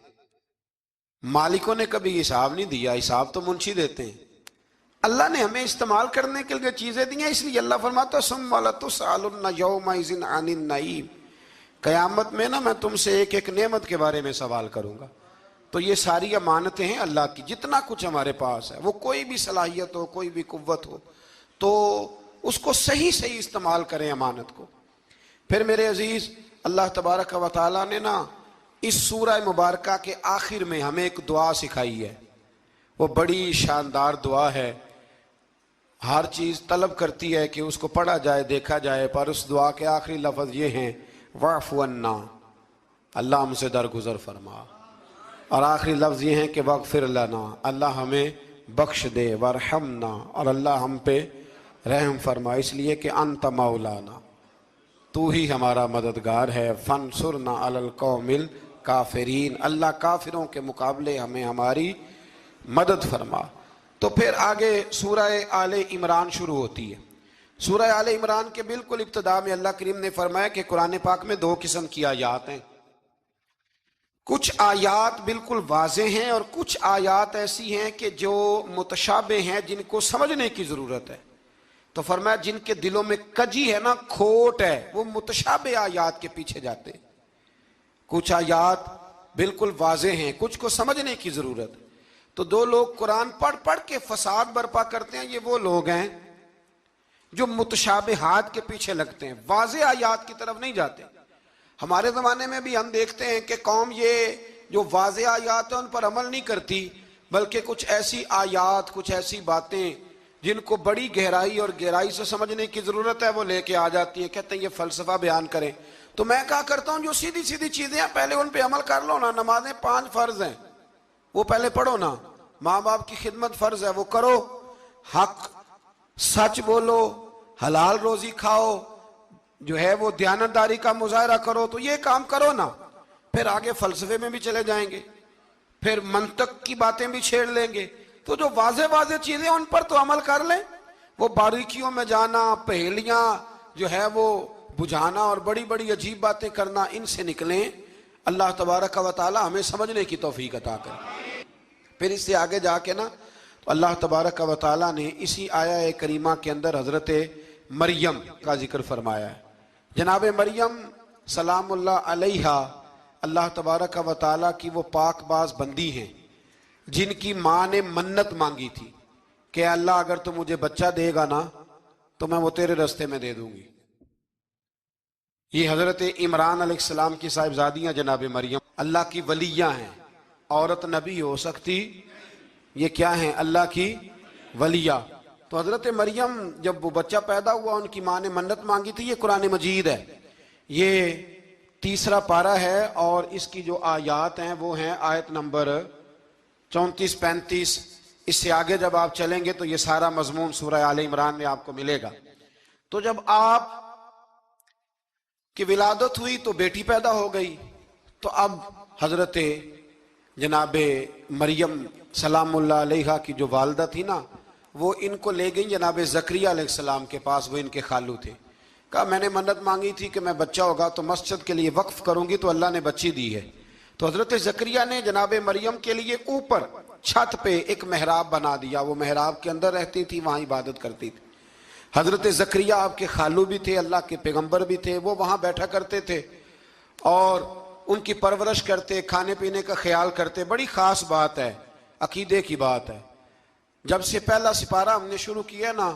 مالکوں نے کبھی حساب نہیں دیا, حساب تو منشی دیتے ہیں. اللہ نے ہمیں استعمال کرنے کے لیے چیزیں دی ہیں, اس لیے اللہ فرماتا ثم لتسألن یومئذ عن النعیم. قیامت میں نا میں تم سے ایک ایک نعمت کے بارے میں سوال کروں گا. تو یہ ساری امانتیں ہیں اللہ کی. جتنا کچھ ہمارے پاس ہے, وہ کوئی بھی صلاحیت ہو, کوئی بھی قوت ہو, تو اس کو صحیح صحیح استعمال کریں امانت کو. پھر میرے عزیز, اللہ تبارک و تعالیٰ نے نا اس سورہ مبارکہ کے آخر میں ہمیں ایک دعا سکھائی ہے. وہ بڑی شاندار دعا ہے. ہر چیز طلب کرتی ہے کہ اس کو پڑھا جائے, دیکھا جائے, پر اس دعا کے آخری لفظ یہ ہیں واعف عنا, اللہ ہم سے درگزر فرما. اور آخری لفظ یہ ہیں کہ واغفر لنا, اللہ ہمیں بخش دے. وارحمنا, اور اللہ ہم پہ رحم فرما, اس لیے کہ انت مولانا, تو ہی ہمارا مددگار ہے. فانصرنا علی القوم الکافرین, اللہ کافروں کے مقابلے ہمیں ہماری مدد فرما. تو پھر آگے سورہ آل عمران شروع ہوتی ہے. سورہ آل عمران کے بالکل ابتدا میں اللہ کریم نے فرمایا کہ قرآن پاک میں 2 قسم کی آیات ہیں. کچھ آیات بالکل واضح ہیں اور کچھ آیات ایسی ہیں کہ جو متشابہ ہیں, جن کو سمجھنے کی ضرورت ہے. تو فرمایا جن کے دلوں میں کجی ہے نا, کھوٹ ہے, وہ متشابہ آیات کے پیچھے جاتے ہیں. کچھ آیات بالکل واضح ہیں, کچھ کو سمجھنے کی ضرورت. تو 2 لوگ قرآن پڑھ پڑھ کے فساد برپا کرتے ہیں, یہ وہ لوگ ہیں جو متشابہات کے پیچھے لگتے ہیں, واضح آیات کی طرف نہیں جاتے. ہمارے زمانے میں بھی ہم دیکھتے ہیں کہ قوم یہ جو واضح آیات ہیں ان پر عمل نہیں کرتی, بلکہ کچھ ایسی آیات, کچھ ایسی باتیں جن کو بڑی گہرائی اور گہرائی سے سمجھنے کی ضرورت ہے وہ لے کے آ جاتی ہیں. کہتے ہیں یہ فلسفہ بیان کریں. تو میں کہا کرتا ہوں جو سیدھی سیدھی چیزیں ہیں پہلے ان پہ عمل کر لو نا. نمازیں 5 فرض ہیں, وہ پہلے پڑھو نا. ماں باپ کی خدمت فرض ہے, وہ کرو. حق سچ بولو, حلال روزی کھاؤ, جو ہے وہ دیانتداری کا مظاہرہ کرو. تو یہ کام کرو نا. پھر آگے فلسفے میں بھی چلے جائیں گے, پھر منطق کی باتیں بھی چھیڑ لیں گے. تو جو واضح واضح چیزیں ان پر تو عمل کر لیں. وہ باریکیوں میں جانا, پہیلیاں جو ہے وہ بجھانا اور بڑی بڑی عجیب باتیں کرنا, ان سے نکلیں. اللہ تبارک و تعالی ہمیں سمجھنے کی توفیق عطا کرے. پھر اس سے آگے جا کے نا تو اللہ تبارک و تعالی نے اسی آیہ کریمہ کے اندر حضرت مریم کا ذکر فرمایا ہے. جناب مریم سلام اللہ علیہا اللہ تبارک و تعالی کی وہ پاک باز بندی ہیں جن کی ماں نے منت مانگی تھی کہ اللہ اگر تو مجھے بچہ دے گا نا تو میں وہ تیرے رستے میں دے دوں گی. یہ حضرت عمران علیہ السلام کی صاحبزادیاں جناب مریم اللہ کی ولیاں ہیں. عورت نبی ہو سکتی, یہ کیا ہیں؟ اللہ کی ولیہ. تو حضرت مریم جب وہ بچہ پیدا ہوا ان کی ماں نے منت مانگی تھی. یہ قرآن مجید ہے, یہ 3 پارہ ہے اور اس کی جو آیات ہیں وہ ہیں آیت نمبر 34-35. اس سے آگے جب آپ چلیں گے تو یہ سارا مضمون سورہ آل عمران میں آپ کو ملے گا. تو جب آپ کی ولادت ہوئی تو بیٹی پیدا ہو گئی. تو اب حضرت جناب مریم سلام اللہ علیہا کی جو والدہ تھی نا وہ ان کو لے گئی جناب زکریا علیہ السلام کے پاس. وہ ان کے خالو تھے. کہا میں نے منت مانگی تھی کہ میں بچہ ہوگا تو مسجد کے لیے وقف کروں گی, تو اللہ نے بچی دی ہے. تو حضرت زکریا نے جناب مریم کے لیے اوپر چھت پہ ایک محراب بنا دیا. وہ محراب کے اندر رہتی تھی, وہاں عبادت کرتی تھی. حضرت زکریا آپ کے خالو بھی تھے, اللہ کے پیغمبر بھی تھے. وہ وہاں بیٹھا کرتے تھے اور ان کی پرورش کرتے, کھانے پینے کا خیال کرتے. بڑی خاص بات ہے, عقیدے کی بات ہے. جب سے پہلا سپارہ ہم نے شروع کیا نا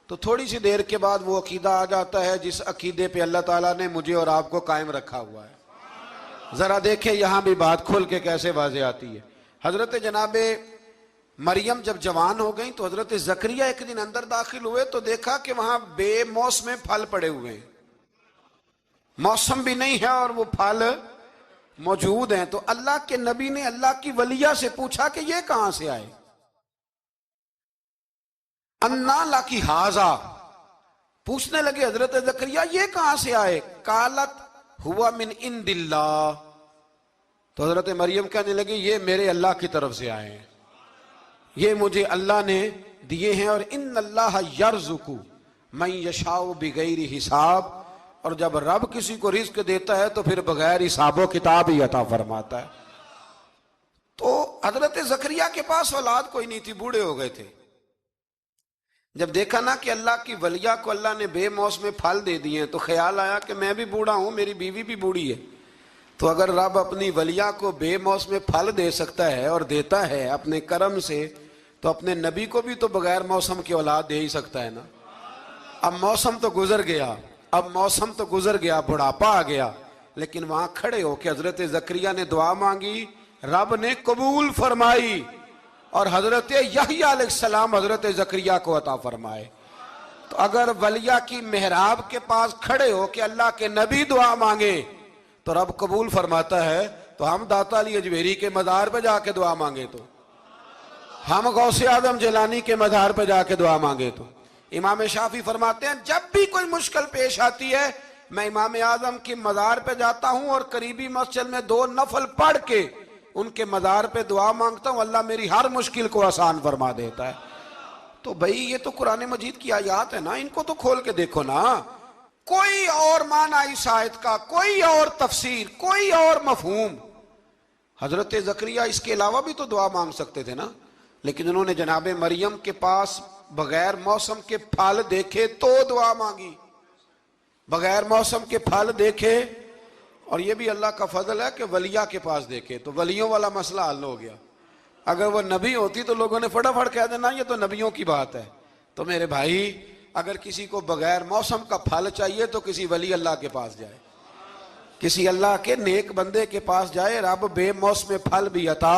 تو تھوڑی سی دیر کے بعد وہ عقیدہ آ جاتا ہے جس عقیدے پہ اللہ تعالیٰ نے مجھے اور آپ کو قائم رکھا ہوا ہے. ذرا دیکھیں یہاں بھی بات کھل کے کیسے واضح آتی ہے. حضرت جناب مریم جب جوان ہو گئیں تو حضرت زکریا ایک دن اندر داخل ہوئے تو دیکھا کہ وہاں بے موسم پھل پڑے ہوئے ہیں. موسم بھی نہیں ہے اور وہ پھل موجود ہیں. تو اللہ کے نبی نے اللہ کی ولیہ سے پوچھا کہ یہ کہاں سے آئے؟ انا لکی ہاذا، پوچھنے لگے حضرت زکریا یہ کہاں سے آئے؟ قالت ہوا من عند اللہ، تو حضرت مریم کہنے لگی یہ میرے اللہ کی طرف سے آئے ہیں، یہ مجھے اللہ نے دیے ہیں. اور ان اللہ یرزق من یشاء بغیر حساب، اور جب رب کسی کو رزق دیتا ہے تو پھر بغیر حساب و کتاب ہی عطا فرماتا ہے. تو حضرت زکریا کے پاس اولاد کوئی نہیں تھی، بوڑھے ہو گئے تھے. جب دیکھا نا کہ اللہ کی ولیہ کو اللہ نے بے موسم پھل دے دیے تو خیال آیا کہ میں بھی بوڑھا ہوں، میری بیوی بھی بوڑھی ہے، تو اگر رب اپنی ولیہ کو بے موسم پھل دے سکتا ہے اور دیتا ہے اپنے کرم سے، تو اپنے نبی کو بھی تو بغیر موسم کی اولاد دے ہی سکتا ہے نا. اب موسم تو گزر گیا، بڑھاپا آ گیا، لیکن وہاں کھڑے ہو کے حضرت زکریا نے دعا مانگی، رب نے قبول فرمائی، اور حضرت یحییٰ علیہ السلام حضرت زکریا کو عطا فرمائے. تو اگر ولیہ کی محراب کے پاس کھڑے ہو کہ اللہ کے نبی دعا مانگے تو رب قبول فرماتا ہے، تو ہم داتا علی اجمیری کے مزار پہ جا کے دعا مانگے، تو ہم غوث اعظم جیلانی کے مزار پہ جا کے دعا مانگے. تو امام شافعی فرماتے ہیں جب بھی کوئی مشکل پیش آتی ہے میں امام اعظم کی مزار پہ جاتا ہوں اور قریبی مسجد میں 2 نفل پڑھ کے ان کے مزار پہ دعا مانگتا ہوں، اللہ میری ہر مشکل کو آسان فرما دیتا ہے. تو بھئی یہ تو قرآن مجید کی آیات ہے نا، ان کو تو کھول کے دیکھو نا. کوئی اور معنی اس آیت کا، کوئی اور تفسیر، کوئی اور مفہوم. حضرت زکریا اس کے علاوہ بھی تو دعا مانگ سکتے تھے نا، لیکن انہوں نے جناب مریم کے پاس بغیر موسم کے پھل دیکھے تو دعا مانگی، بغیر موسم کے پھل دیکھے. اور یہ بھی اللہ کا فضل ہے کہ ولیہ کے پاس دیکھے تو ولیوں والا مسئلہ حل ہو گیا. اگر وہ نبی ہوتی تو لوگوں نے فٹافٹ کہہ دینا یہ تو نبیوں کی بات ہے. تو میرے بھائی اگر کسی کو بغیر موسم کا پھل چاہیے تو کسی ولی اللہ کے پاس جائے، کسی اللہ کے نیک بندے کے پاس جائے، رب بے موسم پھل بھی عطا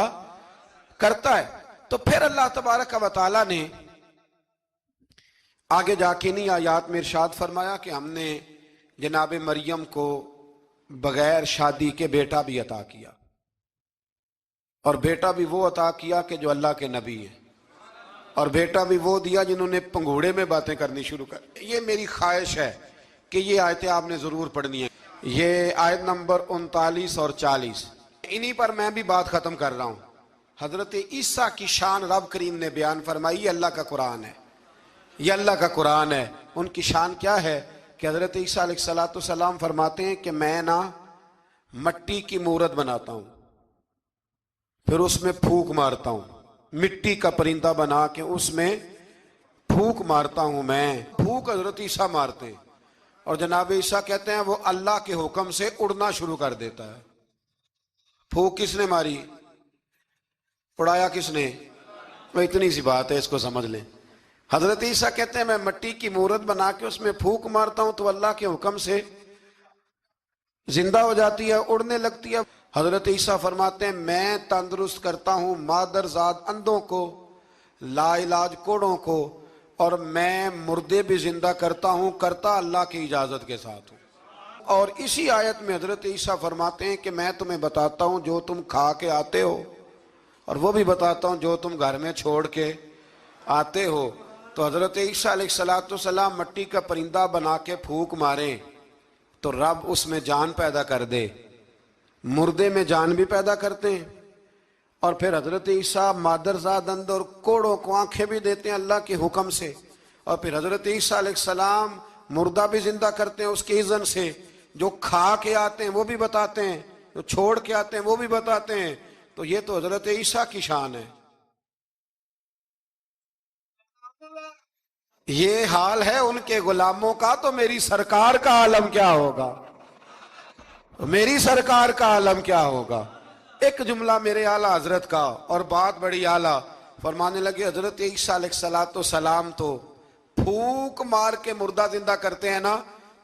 کرتا ہے. تو پھر اللہ تبارک و تعالی نے آگے جا کے نہیں آیات میں ارشاد فرمایا کہ ہم نے جناب مریم کو بغیر شادی کے بیٹا بھی عطا کیا، اور بیٹا بھی وہ عطا کیا کہ جو اللہ کے نبی ہے، اور بیٹا بھی وہ دیا جنہوں نے پنگوڑے میں باتیں کرنی شروع کر. یہ میری خواہش ہے کہ یہ آیتیں آپ نے ضرور پڑھنی ہیں. یہ آیت نمبر 39 اور 40 انہی پر میں بھی بات ختم کر رہا ہوں. حضرت عیسیٰ کی شان رب کریم نے بیان فرمائی، یہ اللہ کا قرآن ہے، یہ اللہ کا قرآن ہے. ان کی شان کیا ہے کہ حضرت عیسیٰ علیہ السلام فرماتے ہیں کہ میں نا مٹی کی مورت بناتا ہوں، پھر اس میں پھونک مارتا ہوں، مٹی کا پرندہ بنا کے اس میں پھونک مارتا ہوں. میں پھونک حضرت عیسیٰ مارتے ہیں اور جناب عیسیٰ کہتے ہیں وہ اللہ کے حکم سے اڑنا شروع کر دیتا ہے. پھونک کس نے ماری؟ اڑایا کس نے؟ وہ اتنی سی بات ہے، اس کو سمجھ لیں. حضرت عیسیٰ کہتے ہیں میں مٹی کی مورت بنا کے اس میں پھونک مارتا ہوں تو اللہ کے حکم سے زندہ ہو جاتی ہے، اڑنے لگتی ہے. حضرت عیسیٰ فرماتے ہیں میں تندرست کرتا ہوں مادرزاد اندھوں کو، لا علاج کوڑوں کو، اور میں مردے بھی زندہ کرتا ہوں، کرتا اللہ کی اجازت کے ساتھ ہوں. اور اسی آیت میں حضرت عیسیٰ فرماتے ہیں کہ میں تمہیں بتاتا ہوں جو تم کھا کے آتے ہو، اور وہ بھی بتاتا ہوں جو تم گھر میں چھوڑ کے آتے ہو. تو حضرت عیسیٰ علیہ السلام مٹی کا پرندہ بنا کے پھونک ماریں تو رب اس میں جان پیدا کر دے، مردے میں جان بھی پیدا کرتے ہیں. اور پھر حضرت عیسیٰ مادرزاد اندھ اور کوڑوں کو آنکھیں بھی دیتے ہیں اللہ کے حکم سے. اور پھر حضرت عیسیٰ علیہ السلام مردہ بھی زندہ کرتے ہیں اس کے اذن سے. جو کھا کے آتے ہیں وہ بھی بتاتے ہیں، جو چھوڑ کے آتے ہیں وہ بھی بتاتے ہیں. تو یہ تو حضرت عیسیٰ کی شان ہے. یہ حال ہے ان کے غلاموں کا، تو میری سرکار کا عالم کیا ہوگا؟ میری سرکار کا عالم کیا ہوگا؟ ایک جملہ میرے اعلیٰ حضرت کا، اور بات بڑی اعلیٰ، فرمانے لگے حضرت عیسیٰ علیہ السلام تو پھونک مار کے مردہ زندہ کرتے ہیں نا،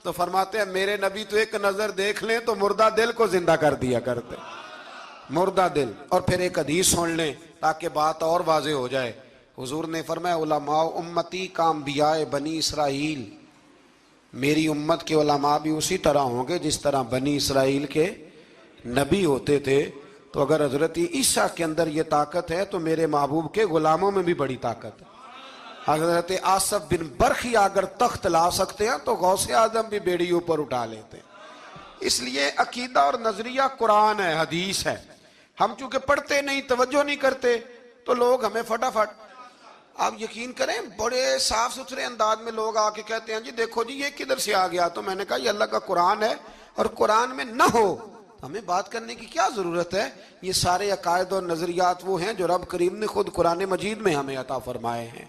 تو فرماتے ہیں میرے نبی تو ایک نظر دیکھ لیں تو مردہ دل کو زندہ کر دیا کرتے، مردہ دل. اور پھر ایک حدیث سن لیں تاکہ بات اور واضح ہو جائے. حضور نے فرمایا علماء امتی کا انبیاء بنی اسرائیل، میری امت کے علماء بھی اسی طرح ہوں گے جس طرح بنی اسرائیل کے نبی ہوتے تھے تو اگر حضرت عیسیٰ کے اندر یہ طاقت ہے تو میرے محبوب کے غلاموں میں بھی بڑی طاقت ہے. حضرت آصف بن برخی اگر تخت لا سکتے ہیں تو غوث اعظم بھی بیڑی اوپر اٹھا لیتے ہیں. اس لیے عقیدہ اور نظریہ قرآن ہے، حدیث ہے. ہم چونکہ پڑھتے نہیں، توجہ نہیں کرتے، تو لوگ ہمیں فٹافٹ، آپ یقین کریں بڑے صاف ستھرے انداز میں لوگ آ کے کہتے ہیں جی دیکھو جی یہ کدھر سے آ گیا. تو میں نے کہا یہ اللہ کا قرآن ہے، اور قرآن میں نہ ہو ہمیں بات کرنے کی کیا ضرورت ہے. یہ سارے عقائد اور نظریات وہ ہیں جو رب کریم نے خود قرآن مجید میں ہمیں عطا فرمائے ہیں.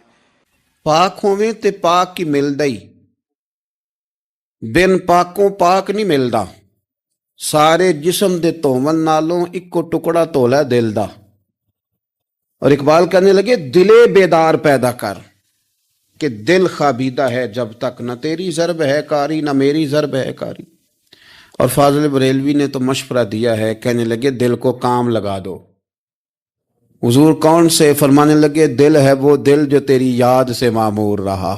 پاک ہوویں تے پاک کی ملدا ہی، بن پاکوں پاک نہیں ملدا. سارے جسم دے دھوون نالوں اکو ٹکڑا دھولا دل دا. اور اقبال کہنے لگے دلے بیدار پیدا کر کہ دل خوابیدہ ہے جب تک، نہ تیری ضرب ہے کاری نہ میری ضرب ہے کاری. اور فاضل بریلوی نے تو مشورہ دیا ہے، کہنے لگے دل کو کام لگا دو. حضور کون سے؟ فرمانے لگے دل ہے وہ دل جو تیری یاد سے معمور رہا،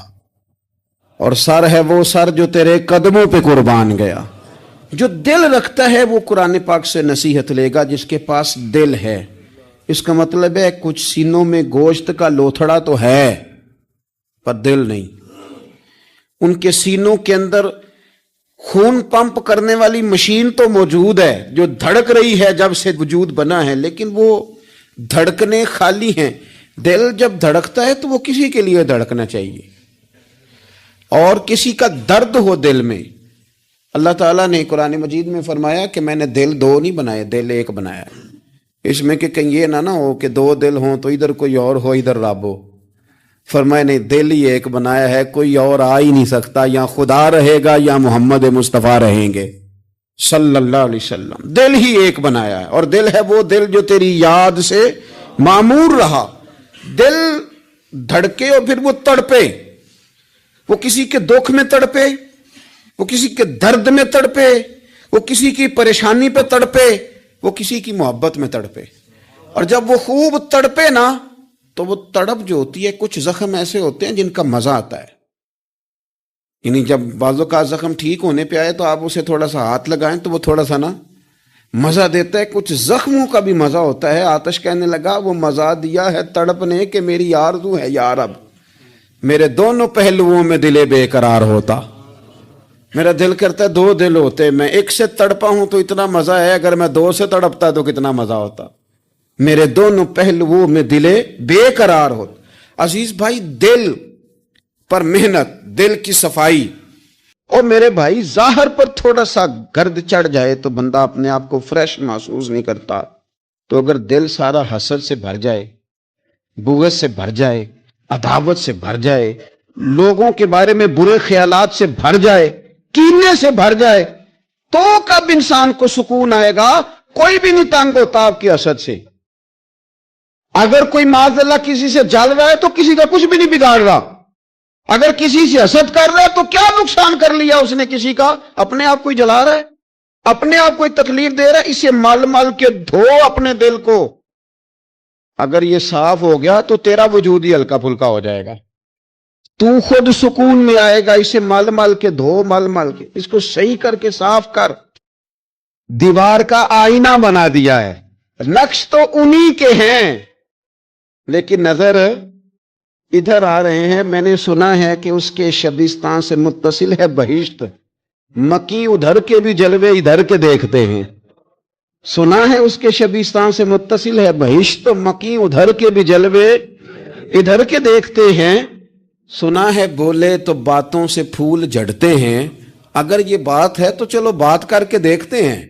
اور سر ہے وہ سر جو تیرے قدموں پہ قربان گیا. جو دل رکھتا ہے وہ قرآن پاک سے نصیحت لے گا جس کے پاس دل ہے. اس کا مطلب ہے کچھ سینوں میں گوشت کا لوتھڑا تو ہے پر دل نہیں. ان کے سینوں کے اندر خون پمپ کرنے والی مشین تو موجود ہے جو دھڑک رہی ہے جب سے وجود بنا ہے، لیکن وہ دھڑکنے خالی ہیں. دل جب دھڑکتا ہے تو وہ کسی کے لیے دھڑکنا چاہیے، اور کسی کا درد ہو دل میں. اللہ تعالیٰ نے قرآن مجید میں فرمایا کہ میں نے دل دو نہیں بنائے، دل ایک بنایا. اس میں کہ کہیں یہ نہ ہو کہ دو دل ہوں تو ادھر کوئی اور ہو ادھر رب ہو. فرمایا نہیں، دل ہی ایک بنایا ہے، کوئی اور آ ہی نہیں سکتا. یا خدا رہے گا یا محمد مصطفیٰ رہیں گے صلی اللہ علیہ وسلم. دل ہی ایک بنایا ہے، اور دل ہے وہ دل جو تیری یاد سے معمور رہا. دل دھڑکے اور پھر وہ تڑپے، وہ کسی کے دکھ میں تڑپے، وہ کسی کے درد میں تڑپے، وہ کسی کی پریشانی پہ تڑپے، وہ کسی کی محبت میں تڑپے. اور جب وہ خوب تڑپے نا تو وہ تڑپ جو ہوتی ہے، کچھ زخم ایسے ہوتے ہیں جن کا مزہ آتا ہے. یعنی جب بعضوں کا زخم ٹھیک ہونے پہ آئے تو آپ اسے تھوڑا سا ہاتھ لگائیں تو وہ تھوڑا سا نا مزہ دیتا ہے. کچھ زخموں کا بھی مزہ ہوتا ہے. آتش کہنے لگا وہ مزہ دیا ہے تڑپ نے کہ میری آرزو ہے یا رب میرے دونوں پہلوؤں میں دل بے قرار ہوتا. میرا دل کرتا ہے دو دل ہوتے، میں ایک سے تڑپا ہوں تو اتنا مزہ ہے، اگر میں دو سے تڑپتا تو کتنا مزہ ہوتا. میرے دونوں پہلوؤں میں دل بے قرار ہوتا. عزیز بھائی، دل پر محنت، دل کی صفائی. اور میرے بھائی ظاہر پر تھوڑا سا گرد چڑھ جائے تو بندہ اپنے آپ کو فریش محسوس نہیں کرتا. تو اگر دل سارا حسد سے بھر جائے، بغض سے بھر جائے، عداوت سے بھر جائے، لوگوں کے بارے میں برے خیالات سے بھر جائے، کینے سے بھر جائے، تو کب انسان کو سکون آئے گا؟ کوئی بھی نہیں تنگ ہوتا آپ کی حسد سے. اگر کوئی معاذ اللہ کسی سے جل رہا ہے تو کسی کا کچھ بھی نہیں بگاڑ رہا. اگر کسی سے حسد کر رہا ہے تو کیا نقصان کر لیا اس نے کسی کا؟ اپنے آپ کو ہی جلا رہا ہے، اپنے آپ کو ہی تکلیف دے رہا ہے. اسے مل مل کے دھو اپنے دل کو. اگر یہ صاف ہو گیا تو تیرا وجود ہی ہلکا پھلکا ہو جائے گا، تو خود سکون میں آئے گا. اسے مل مل کے دھو، مل مل کے اس کو صحیح کر کے صاف کر. دیوار کا آئینہ بنا دیا ہے، نقش تو انہی کے ہیں، لیکن نظر ادھر آ رہے ہیں. میں نے سنا ہے کہ اس کے شبستان سے متصل ہے بہشت. مکی ادھر کے بھی جلوے ادھر کے دیکھتے ہیں. سنا ہے اس کے شبستان سے متصل ہے بہشت، مکی ادھر کے بھی جلوے ادھر کے دیکھتے ہیں. سنا ہے بولے تو باتوں سے پھول جھڑتے ہیں. اگر یہ بات ہے تو چلو بات کر کے دیکھتے ہیں.